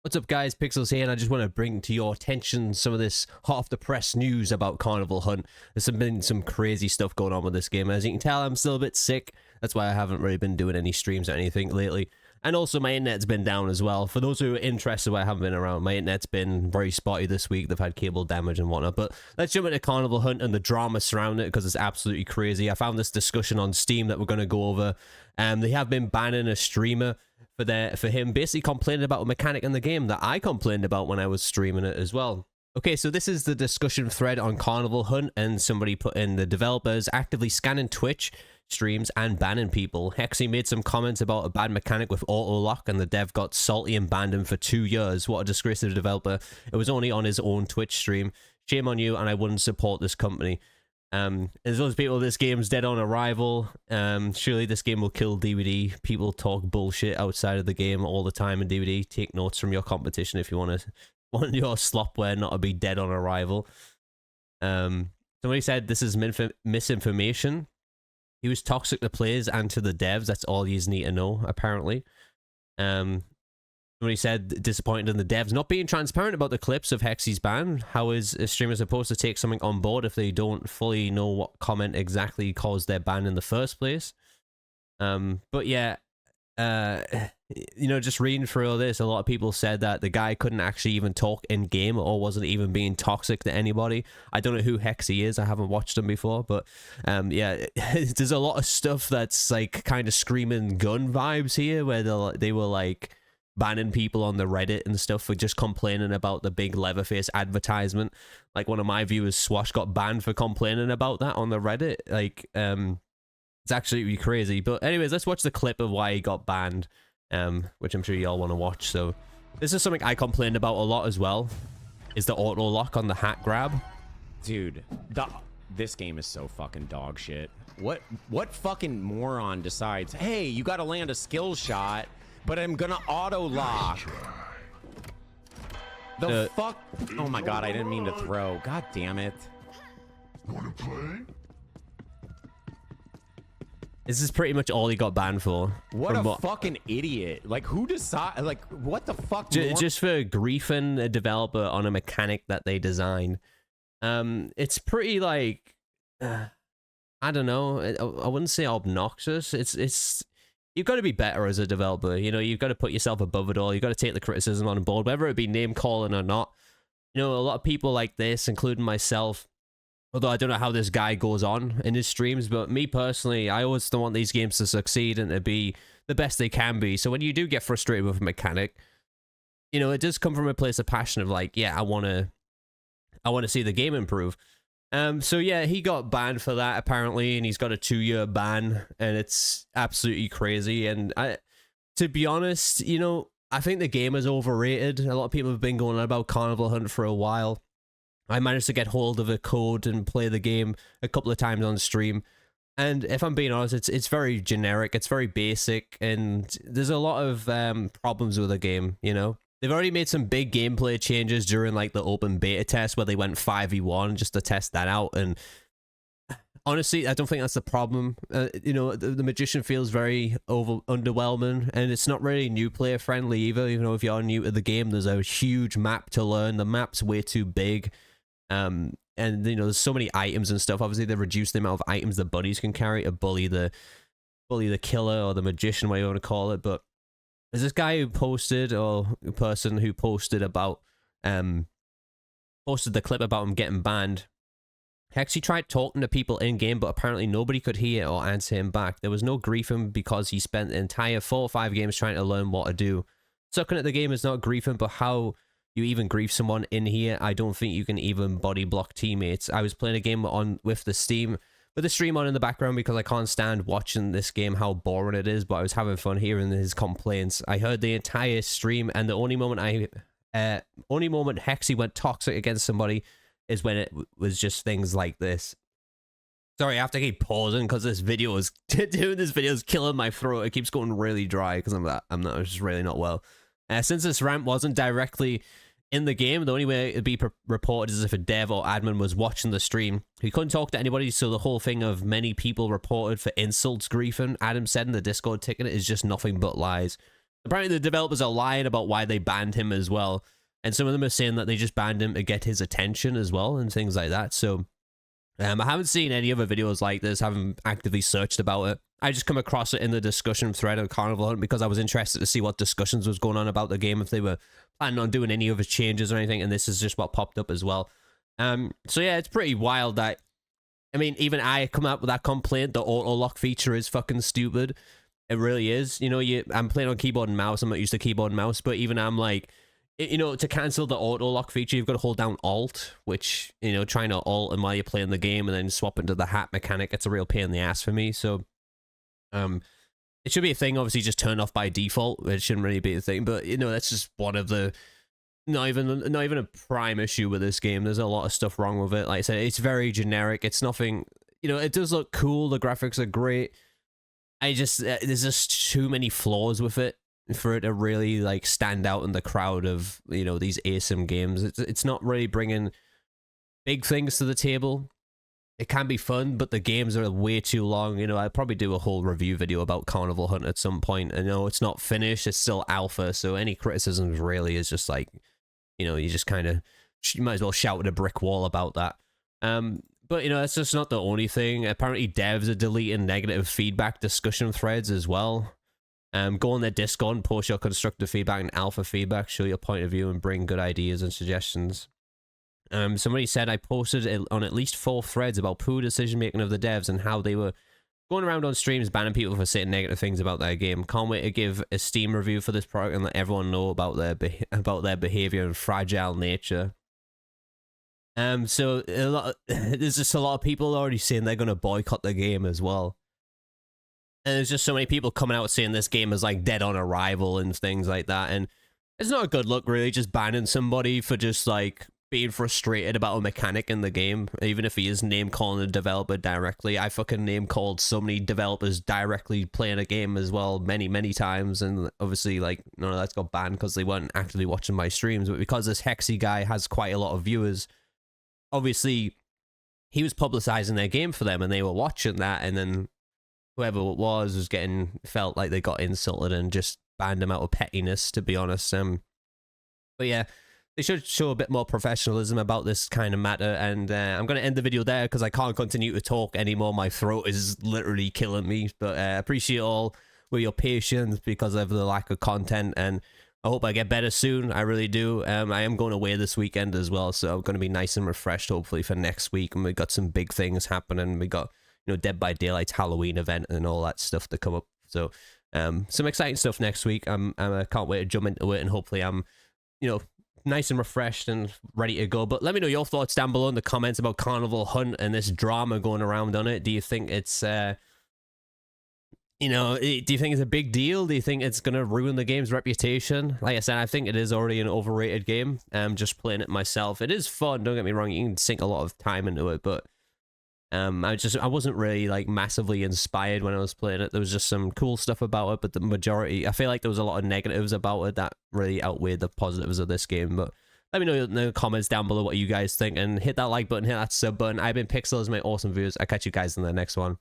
What's up, guys? Pixels here, and I just want to bring to your attention some of this hot off the press news about Carnival Hunt. There's been some crazy stuff going on with this game. As you can tell, I'm still a bit sick. That's why I haven't really been doing any streams or anything lately. And also, my internet's been down as well. For those who are interested why I haven't been around, my internet's been very spotty this week. They've had cable damage and whatnot. But let's jump into Carnival Hunt and the drama surrounding it, because it's absolutely crazy. I found this discussion on Steam that we're going to go over. They have been banning a streamer for him basically complaining about a mechanic in the game that I complained about when I was streaming it as well. Okay, so this is the discussion thread on Carnival Hunt, and somebody put in the developers actively scanning Twitch streams and banning people. Hexy made some comments about a bad mechanic with auto lock, and the dev got salty and banned him for 2 years. What a disgrace to the developer. It was only on his own Twitch stream. Shame on you, and I wouldn't support this company. There's those people, this game's dead on arrival. Surely this game will kill DVD. People talk bullshit outside of the game all the time in DVD. Take notes from your competition if you want your slopware not to be dead on arrival. Somebody said this is misinformation. He was toxic to players and to the devs. That's all you need to know, apparently. Somebody said disappointed in the devs not being transparent about the clips of Hexy's ban. How is a streamer supposed to take something on board if they don't fully know what comment exactly caused their ban in the first place? But yeah, you know, just reading through all this, a lot of people said that the guy couldn't actually even talk in game or wasn't even being toxic to anybody. I don't know who Hexy is. I haven't watched him before, but yeah, there's a lot of stuff that's like kind of screaming gun vibes here, where they were like banning people on the Reddit and stuff for just complaining about the big Leatherface advertisement. Like one of my viewers, Swash, got banned for complaining about that on the Reddit. Like, it's absolutely crazy. But anyways, let's watch the clip of why he got banned, which I'm sure you all want to watch. So this is something I complained about a lot as well, is the auto lock on the hat grab. Dude, this game is so fucking dog shit. What fucking moron decides, hey, you gotta land a skill shot, but I'm gonna auto lock? The fuck? Oh my god, I didn't mean to throw. God damn it. Wanna play? This is pretty much all he got banned for. What a fucking idiot. Like, who decide? Like, what the fuck? Just for griefing a developer on a mechanic that they designed. It's pretty like, I don't know. I wouldn't say obnoxious. It's you've got to be better as a developer. You know, you've got to put yourself above it all. You've got to take the criticism on board, whether it be name calling or not. You know, a lot of people like this, including myself, although I don't know how this guy goes on in his streams, but me personally, I always want these games to succeed and to be the best they can be. So when you do get frustrated with a mechanic, you know, it does come from a place of passion of like, yeah, I want to see the game improve. So yeah, he got banned for that apparently, and he's got a 2-year ban, and it's absolutely crazy. And to be honest, you know, I think the game is overrated. A lot of people have been going on about Carnival Hunt for a while. I managed to get hold of a code and play the game a couple of times on stream, and if I'm being honest, it's very generic, it's very basic, and there's a lot of problems with the game, you know? They've already made some big gameplay changes during like the open beta test where they went 5v1 just to test that out, and honestly, I don't think that's the problem. You know, the Magician feels very underwhelming, and it's not really new player friendly either. Even though if you're new to the game, there's a huge map to learn. The map's way too big. And you know, there's so many items and stuff. Obviously, they've reduced the amount of items the buddies can carry to bully the killer or the magician, whatever you want to call it. But there's this guy who posted, or a person who posted about posted the clip about him getting banned. Hexy tried talking to people in game, but apparently nobody could hear or answer him back. There was no griefing because he spent the entire 4 or 5 games trying to learn what to do. Sucking at the game is not griefing, but how you even grief someone in here, I don't think you can even body block teammates. I was playing a game with the stream on in the background because I can't stand watching this game, how boring it is, but I was having fun hearing his complaints. I heard the entire stream, and the only moment Hexy went toxic against somebody is when it was just things like this. Sorry, I have to keep pausing because this video is doing this video is killing my throat. It keeps going really dry because I'm just really not well. Since this rant wasn't directly in the game, the only way it'd be reported is if a dev or admin was watching the stream. He couldn't talk to anybody, so the whole thing of many people reported for insults griefing, Adam said in the Discord ticket, is just nothing but lies. Apparently the developers are lying about why they banned him as well. And some of them are saying that they just banned him to get his attention as well and things like that. So I haven't seen any other videos like this, haven't actively searched about it. I just come across it in the discussion thread on Carnival Hunt because I was interested to see what discussions was going on about the game, if they were planning on doing any other changes or anything, and this is just what popped up as well. So yeah, it's pretty wild that, I mean, even I come up with that complaint, the auto lock feature is fucking stupid. It really is. You know, I'm playing on keyboard and mouse, I'm not used to keyboard and mouse, but even I'm like, you know, to cancel the auto lock feature, you've got to hold down Alt, which, you know, trying to Alt and while you're playing the game and then swap into the hat mechanic, it's a real pain in the ass for me. So, it should be a thing, obviously, just turned off by default. It shouldn't really be a thing, but you know, that's just one of the not even a prime issue with this game. There's a lot of stuff wrong with it. Like I said, it's very generic. It's nothing. You know, it does look cool. The graphics are great. There's just too many flaws with it for it to really like stand out in the crowd of, you know, these ASIM games. It's not really bringing big things to the table. It can be fun, but the games are way too long. You know, I'll probably do a whole review video about Carnival Hunt at some point. I know it's not finished, it's still alpha, so any criticisms really is just like, you know, you just kind of, you might as well shout at a brick wall about that. But, you know, that's just not the only thing. Apparently devs are deleting negative feedback discussion threads as well. Go on their Discord and post your constructive feedback and alpha feedback, show your point of view and bring good ideas and suggestions. Somebody said I posted it on at least 4 threads about poor decision making of the devs and how they were going around on streams banning people for saying negative things about their game. Can't wait to give a Steam review for this product and let everyone know about their behavior and fragile nature. So there's just a lot of people already saying they're going to boycott the game as well. And there's just so many people coming out saying this game is like dead on arrival and things like that. And it's not a good look, really, just banning somebody for just like being frustrated about a mechanic in the game, even if he is name calling a developer directly. I fucking name called so many developers directly playing a game as well many times, and obviously like none of that's got banned because they weren't actively watching my streams. But because this Hexy guy has quite a lot of viewers, obviously he was publicizing their game for them and they were watching that, and then whoever it was felt like they got insulted and just banned him out of pettiness, to be honest. But yeah, they should show a bit more professionalism about this kind of matter, and I'm going to end the video there because I can't continue to talk anymore. My throat is literally killing me, but I appreciate all with your patience because of the lack of content, and I hope I get better soon. I really do. I am going away this weekend as well, so I'm going to be nice and refreshed hopefully for next week, and we got some big things happening. We got, you know, Dead by Daylight's Halloween event and all that stuff to come up, so some exciting stuff next week. I can't wait to jump into it, and hopefully I'm, you know, nice and refreshed and ready to go. But let me know your thoughts down below in the comments about Carnival Hunt and this drama going around on it. Do you think it's you know, do you think it's a big deal? Do you think it's gonna ruin the game's reputation? Like I said, I think it is already an overrated game. Just playing it myself, it is fun, don't get me wrong, you can sink a lot of time into it, but I wasn't really like massively inspired when I was playing it. There was just some cool stuff about it, but the majority, I feel like there was a lot of negatives about it that really outweighed the positives of this game. But let me know in the comments down below what you guys think, and hit that like button, hit that sub button. I've been Pixel as my awesome viewers. I'll catch you guys in the next one.